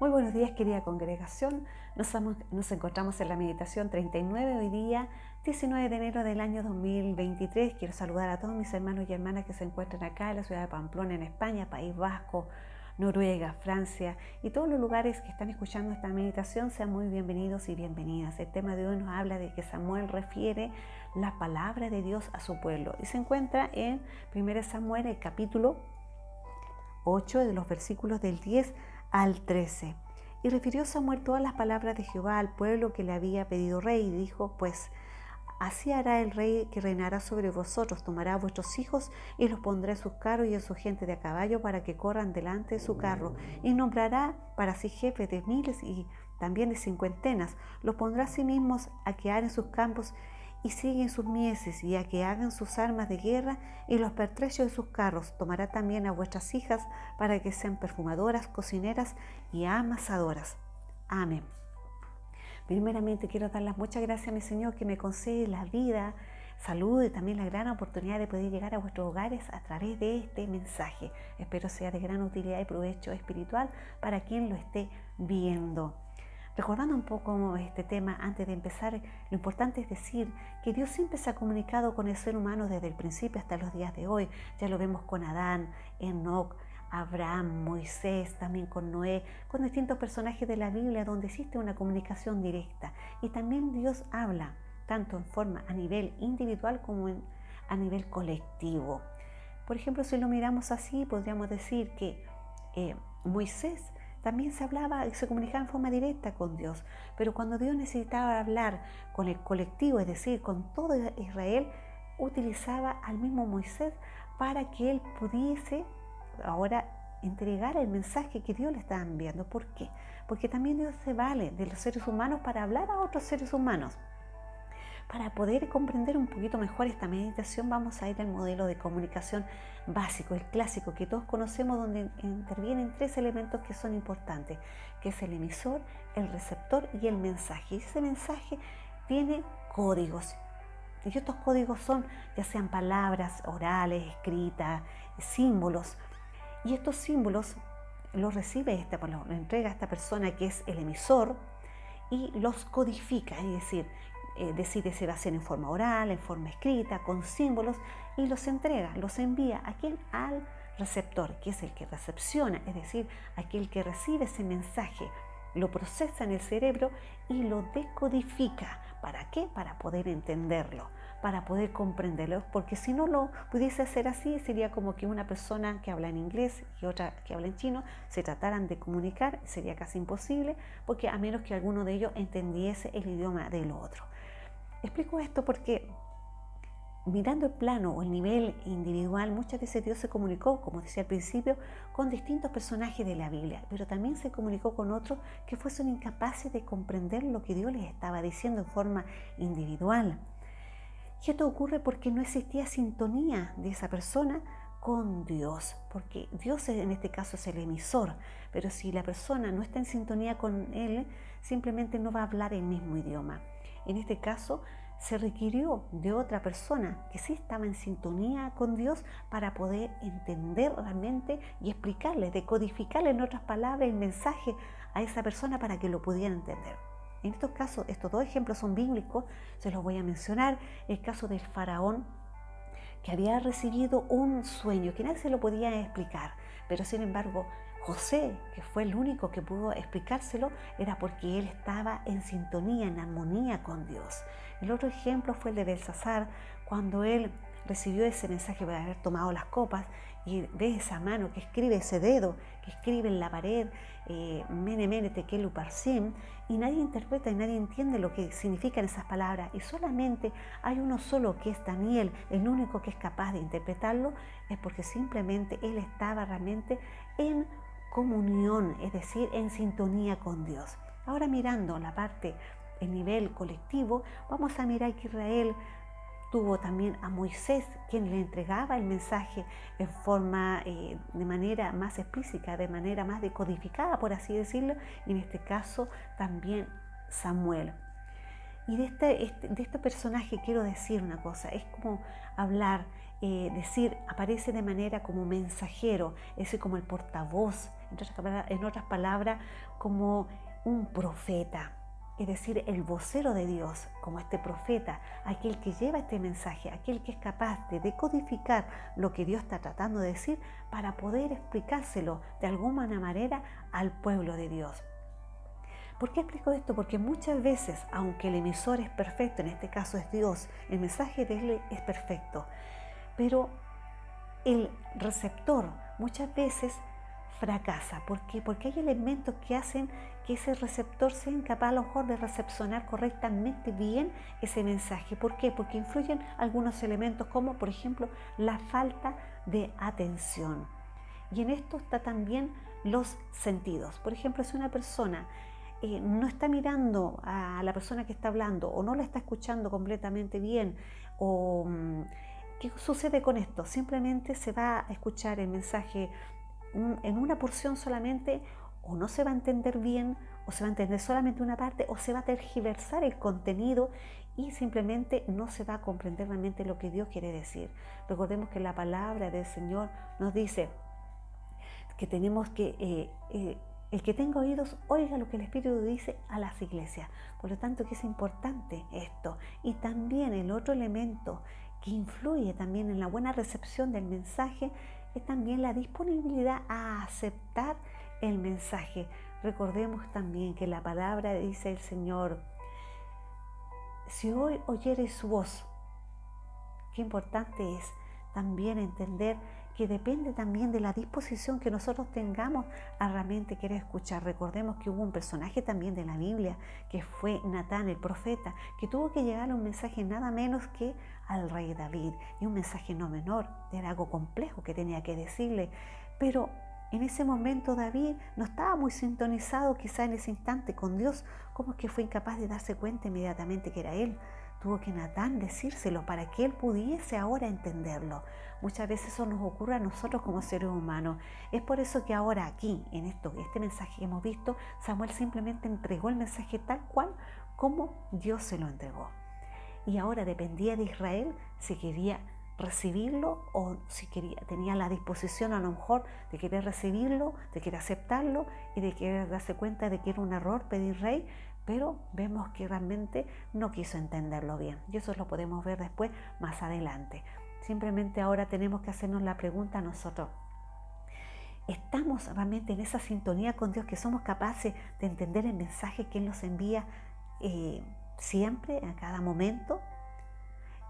Muy buenos días, querida congregación. Nos encontramos en la meditación 39, hoy día 19 de enero del año 2023. Quiero saludar a todos mis hermanos y hermanas que se encuentran acá en la ciudad de Pamplona, en España, País Vasco, Noruega, Francia y todos los lugares que están escuchando esta meditación. Sean muy bienvenidos y bienvenidas. El tema de hoy nos habla de que Samuel refiere la palabra de Dios a su pueblo y se encuentra en 1 Samuel, el capítulo 8, de los versículos del 10 al 13. Y refirió Samuel todas las palabras de Jehová al pueblo que le había pedido rey, y dijo: pues así hará el rey que reinará sobre vosotros, tomará a vuestros hijos y los pondrá en sus carros y en su gente de a caballo para que corran delante de su carro, y nombrará para sí jefes de miles y también de cincuentenas. Los pondrá a sí mismos a que en sus campos y siguen sus mieses, y a que hagan sus armas de guerra y los pertrechos de sus carros. Tomará también a vuestras hijas para que sean perfumadoras, cocineras y amasadoras. Amén. Primeramente quiero dar las muchas gracias a mi Señor, que me concede la vida, salud y también la gran oportunidad de poder llegar a vuestros hogares a través de este mensaje. Espero sea de gran utilidad y provecho espiritual para quien lo esté viendo. Recordando un poco este tema, antes de empezar, lo importante es decir que Dios siempre se ha comunicado con el ser humano desde el principio hasta los días de hoy. Ya lo vemos con Adán, Enoc, Abraham, Moisés, también con Noé, con distintos personajes de la Biblia donde existe una comunicación directa. Y también Dios habla, tanto en forma a nivel individual como a nivel colectivo. Por ejemplo, si lo miramos así, podríamos decir que Moisés también se hablaba y se comunicaba en forma directa con Dios, pero cuando Dios necesitaba hablar con el colectivo, es decir, con todo Israel, utilizaba al mismo Moisés para que él pudiese ahora entregar el mensaje que Dios le estaba enviando. ¿Por qué? Porque también Dios se vale de los seres humanos para hablar a otros seres humanos. Para poder comprender un poquito mejor esta meditación, vamos a ir al modelo de comunicación básico, el clásico que todos conocemos, donde intervienen tres elementos que son importantes, que es el emisor, el receptor y el mensaje. Y ese mensaje tiene códigos. Y estos códigos son ya sean palabras orales, escritas, símbolos. Y estos símbolos los recibe lo entrega esta persona que es el emisor y los codifica, es decir, decide si va a ser en forma oral, en forma escrita, con símbolos, y los entrega, los envía a quién, al receptor, que es el que recepciona, es decir, aquel que recibe ese mensaje, lo procesa en el cerebro y lo decodifica. ¿Para qué? Para poder entenderlo, para poder comprenderlo, porque si no lo pudiese hacer así, sería como que una persona que habla en inglés y otra que habla en chino se trataran de comunicar, sería casi imposible, porque a menos que alguno de ellos entendiese el idioma del otro. Explico esto porque mirando el plano o el nivel individual, muchas veces Dios se comunicó, como decía al principio, con distintos personajes de la Biblia, pero también se comunicó con otros que fuesen incapaces de comprender lo que Dios les estaba diciendo en forma individual. Y esto ocurre porque no existía sintonía de esa persona con Dios, porque Dios en este caso es el emisor, pero si la persona no está en sintonía con Él, simplemente no va a hablar el mismo idioma. En este caso, se requirió de otra persona que sí estaba en sintonía con Dios para poder entender realmente y explicarle, decodificarle en otras palabras el mensaje a esa persona para que lo pudiera entender. En estos casos, estos dos ejemplos son bíblicos, se los voy a mencionar. El caso del faraón, que había recibido un sueño que nadie se lo podía explicar, pero sin embargo José, que fue el único que pudo explicárselo, era porque él estaba en sintonía, en armonía con Dios. El otro ejemplo fue el de Belsasar, cuando él recibió ese mensaje por haber tomado las copas y ve esa mano que escribe, ese dedo que escribe en la pared, Mene Mene Tekel Uparsim, y nadie interpreta y nadie entiende lo que significan esas palabras, y solamente hay uno solo que es Daniel, el único que es capaz de interpretarlo, es porque simplemente él estaba realmente en comunión, es decir, en sintonía con Dios. Ahora mirando la parte, el nivel colectivo, vamos a mirar que Israel tuvo también a Moisés, quien le entregaba el mensaje en forma, de manera más explícita, de manera más decodificada, por así decirlo, y en este caso también Samuel. Y de este personaje quiero decir una cosa, es como hablar, decir, aparece de manera como mensajero, es como el portavoz, en otras palabras, como un profeta, es decir, el vocero de Dios, como este profeta, aquel que lleva este mensaje, aquel que es capaz de decodificar lo que Dios está tratando de decir para poder explicárselo de alguna manera al pueblo de Dios. ¿Por qué explico esto? Porque muchas veces, aunque el emisor es perfecto, en este caso es Dios, el mensaje de Él es perfecto, pero el receptor muchas veces fracasa. ¿Por qué? Porque hay elementos que hacen que ese receptor sea incapaz a lo mejor de recepcionar correctamente bien ese mensaje. ¿Por qué? Porque influyen algunos elementos como, por ejemplo, la falta de atención. Y en esto está también los sentidos. Por ejemplo, si una persona no está mirando a la persona que está hablando o no la está escuchando completamente bien, o ¿qué sucede con esto? Simplemente se va a escuchar el mensaje en una porción solamente, o no se va a entender bien, o se va a entender solamente una parte, o se va a tergiversar el contenido y simplemente no se va a comprender realmente lo que Dios quiere decir. Recordemos que la palabra del Señor nos dice que tenemos que el que tenga oídos, oiga lo que el Espíritu dice a las iglesias. Por lo tanto, que es importante esto. Y también el otro elemento que influye también en la buena recepción del mensaje es también la disponibilidad a aceptar el mensaje. Recordemos también que la palabra dice el Señor, si hoy oyereis su voz, qué importante es también entender que depende también de la disposición que nosotros tengamos a realmente querer escuchar. Recordemos que hubo un personaje también de la Biblia, que fue Natán, el profeta, que tuvo que llegar un mensaje nada menos que al rey David, y un mensaje no menor, era algo complejo que tenía que decirle, pero en ese momento David no estaba muy sintonizado quizá en ese instante con Dios, como es que fue incapaz de darse cuenta inmediatamente que era él. Tuvo que Natán decírselo para que él pudiese ahora entenderlo. Muchas veces eso nos ocurre a nosotros como seres humanos. Es por eso que ahora aquí, en este mensaje que hemos visto, Samuel simplemente entregó el mensaje tal cual como Dios se lo entregó. Y ahora dependía de Israel si quería recibirlo o si tenía la disposición a lo mejor de querer recibirlo, de querer aceptarlo y de querer darse cuenta de que era un error pedir rey, pero vemos que realmente no quiso entenderlo bien. Y eso lo podemos ver después, más adelante. Simplemente ahora tenemos que hacernos la pregunta a nosotros. ¿Estamos realmente en esa sintonía con Dios que somos capaces de entender el mensaje que Él nos envía siempre, a cada momento?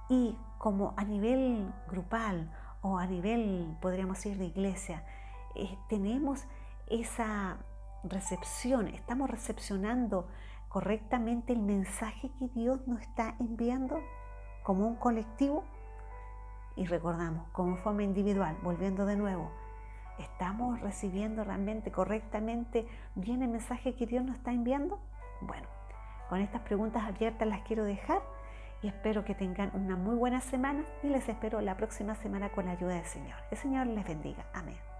Y como a nivel grupal o a nivel, podríamos decir, de iglesia, tenemos esa recepción, estamos recepcionando correctamente el mensaje que Dios nos está enviando como un colectivo. Y recordamos, como forma individual, volviendo de nuevo, ¿estamos recibiendo realmente correctamente bien el mensaje que Dios nos está enviando? Bueno, con estas preguntas abiertas las quiero dejar y espero que tengan una muy buena semana y les espero la próxima semana con la ayuda del Señor. El Señor les bendiga. Amén.